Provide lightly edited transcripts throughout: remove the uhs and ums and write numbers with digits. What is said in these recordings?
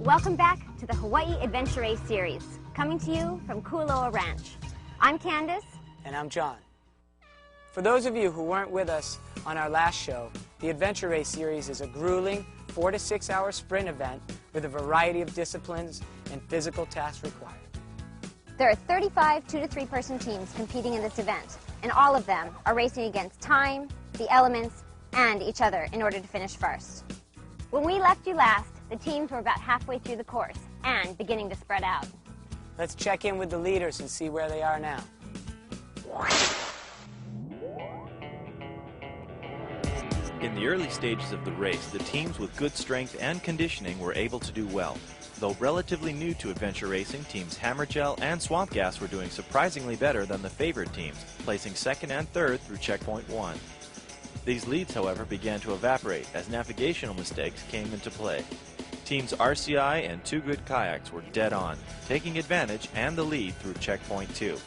Welcome back to the Hawaii Adventure Race series, coming to you from Kualoa Ranch. I'm Candace. And I'm John. For those of you who weren't with us on our last show, the Adventure Race series is a grueling 4 to 6 hour sprint event with a variety of disciplines and physical tasks required. There are 35 2- to 3-person teams competing in this event, and all of them are racing against time, the elements, and each other in order to finish first. When we left you last, the teams were about halfway through the course and beginning to spread out. Let's check in with the leaders and see where they are now. In the early stages of the race, the teams with good strength and conditioning were able to do well. Though relatively new to adventure racing, teams Hammergel and Swamp Gas were doing surprisingly better than the favored teams, placing second and third through checkpoint 1. These leads, however, began to evaporate as navigational mistakes came into play. Teams RCI and Too Good Kayaks were dead on, taking advantage and the lead through checkpoint 2.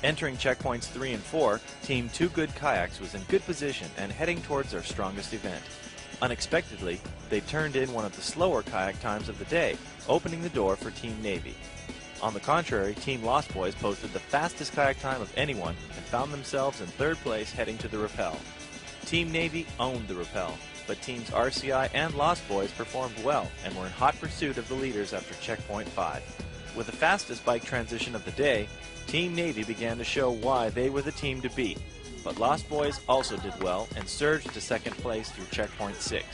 Entering checkpoints 3 and 4, Team Too Good Kayaks was in good position and heading towards their strongest event. Unexpectedly, they turned in one of the slower kayak times of the day, opening the door for Team Navy. On the contrary, Team Lost Boys posted the fastest kayak time of anyone and found themselves in third place heading to the rappel. Team Navy owned the rappel, but teams RCI and Lost Boys performed well and were in hot pursuit of the leaders after checkpoint 5. With the fastest bike transition of the day, Team Navy began to show why they were the team to beat, but Lost Boys also did well and surged to second place through checkpoint 6.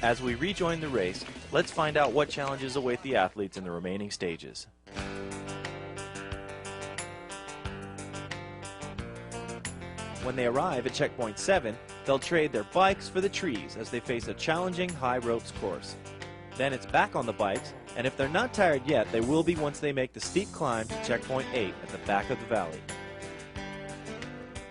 As we rejoin the race, let's find out what challenges await the athletes in the remaining stages. When they arrive at checkpoint 7, they'll trade their bikes for the trees as they face a challenging high ropes course. Then it's back on the bikes, and if they're not tired yet, they will be once they make the steep climb to checkpoint 8 at the back of the valley.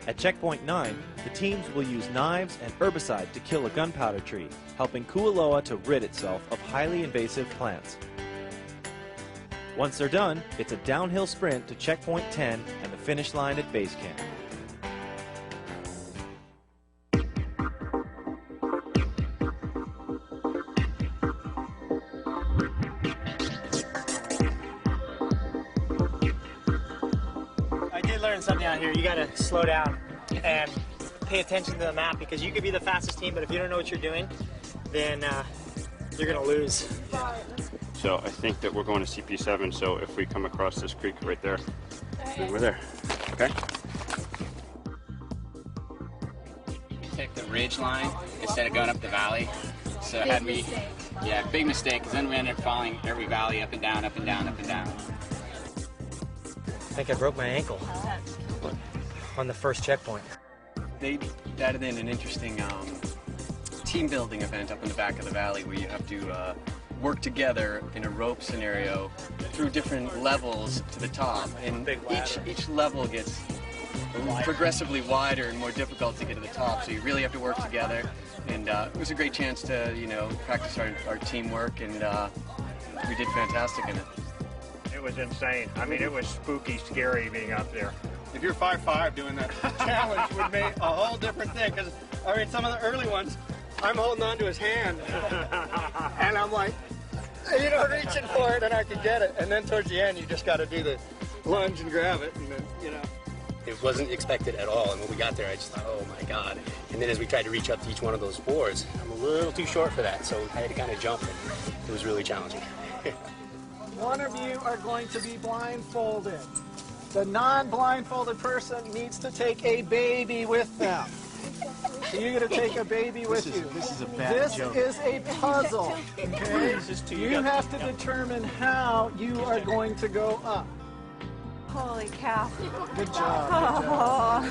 At checkpoint 9, the teams will use knives and herbicide to kill a gunpowder tree, helping Kualoa to rid itself of highly invasive plants. Once they're done, it's a downhill sprint to checkpoint 10 and the finish line at base camp. Something out here, you gotta slow down and pay attention to the map, because you could be the fastest team, but if you don't know what you're doing, then you're gonna lose. So I think that we're going to CP7, so if we come across this creek right there, we're there, okay? Take the ridge line instead of going up the valley. So had we, yeah, big mistake, because then we ended up following every valley up and down, up and down, up and down. I think I broke my ankle on the first checkpoint. They added in an interesting team building event up in the back of the valley where you have to work together in a rope scenario through different levels to the top. And each level gets progressively wider and more difficult to get to the top, so you really have to work together. And it was a great chance to, you know, practice our teamwork, and we did fantastic in it. It was insane. I mean, it was spooky, scary being up there. If you're 5'5", doing that challenge would make a whole different thing. Because, I mean, some of the early ones, I'm holding on to his hand. And I'm like, you know, reaching for it, and I could get it. And then towards the end, you just got to do the lunge and grab it, and then, you know. It wasn't expected at all, and when we got there, I just thought, oh my God. And then as we tried to reach up to each one of those boards, I'm a little too short for that, so I had to kind of jump, and it was really challenging. One of you are going to be blindfolded. The non-blindfolded person needs to take a baby with them. So you're going to take a baby with you. This is a bad joke. This is a puzzle. Okay? You have to determine how you are going to go up. Holy cow. Good job. Good job.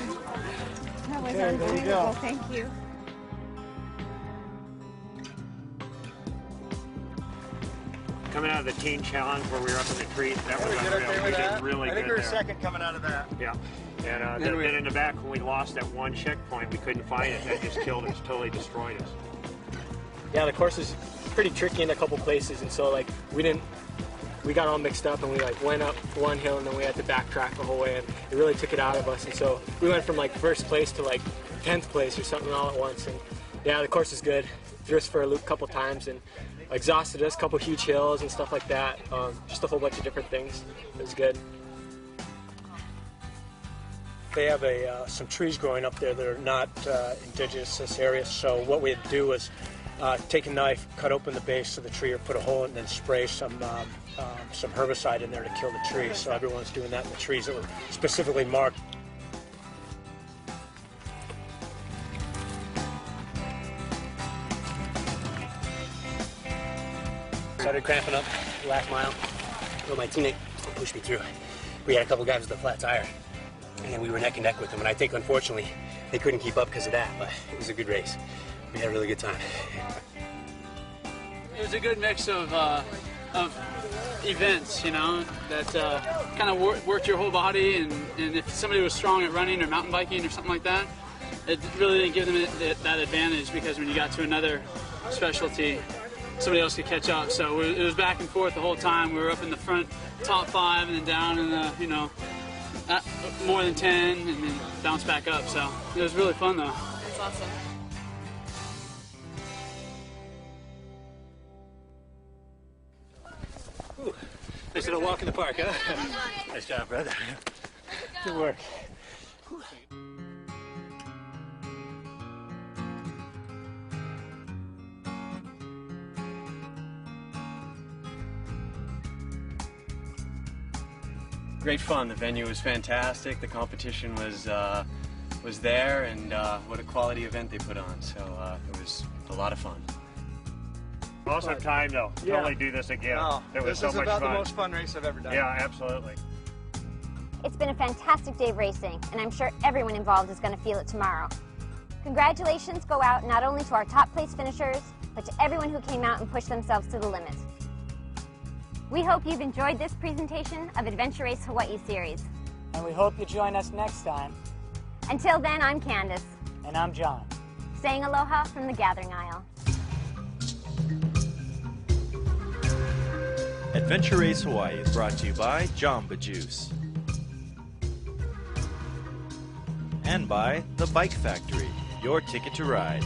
That was Okay, there you unbelievable. go. Thank you. Coming out of the teen challenge where we were up in the tree, that was Did unreal. okay We with did that? really I think good we were there. second coming out of that. Yeah. And Then then in the back, when we lost that one checkpoint, we couldn't find it. That just killed us, totally destroyed us. Yeah, the course is pretty tricky in a couple places, and so like we got all mixed up, and we like went up one hill and then we had to backtrack the whole way, and it really took it out of us. And so we went from like first place to like 10th place or something all at once. And yeah, the course is good. Threw us for a loop a couple times, and exhausted us, a couple huge hills and stuff like that. Just a whole bunch of different things. It was good. They have some trees growing up there that are not indigenous to this area, so what we had to do was take a knife, cut open the base of the tree or put a hole in it, and then spray some herbicide in there to kill the tree. So everyone's doing that in the trees that were specifically marked. Started cramping up the last mile. Well, my teammate pushed me through. We had a couple guys with a flat tire, and we were neck and neck with them. And I think, unfortunately, they couldn't keep up because of that, but it was a good race. We had a really good time. It was a good mix of events, you know, that kind of worked your whole body, and if somebody was strong at running or mountain biking or something like that, it really didn't give them that advantage, because when you got to another specialty, somebody else could catch up. So it was back and forth the whole time. We were up in the front top 5 and then down in the, you know, more than 10 and then bounce back up. So it was really fun though. That's awesome. Nice little walk in the park, huh? Nice job, brother. Good work. Great fun. The venue was fantastic. The competition was there, and what a quality event they put on. So it was a lot of fun. Awesome time, though. Yeah. Totally do this again. Oh, it was so much fun. This is about the most fun race I've ever done. Yeah, absolutely. It's been a fantastic day of racing, and I'm sure everyone involved is going to feel it tomorrow. Congratulations go out not only to our top place finishers, but to everyone who came out and pushed themselves to the limit. We hope you've enjoyed this presentation of Adventure Race Hawaii Series. And we hope you join us next time. Until then, I'm Candace. And I'm John. Saying aloha from the Gathering Isle. Adventure Race Hawaii is brought to you by Jamba Juice. And by The Bike Factory, your ticket to ride.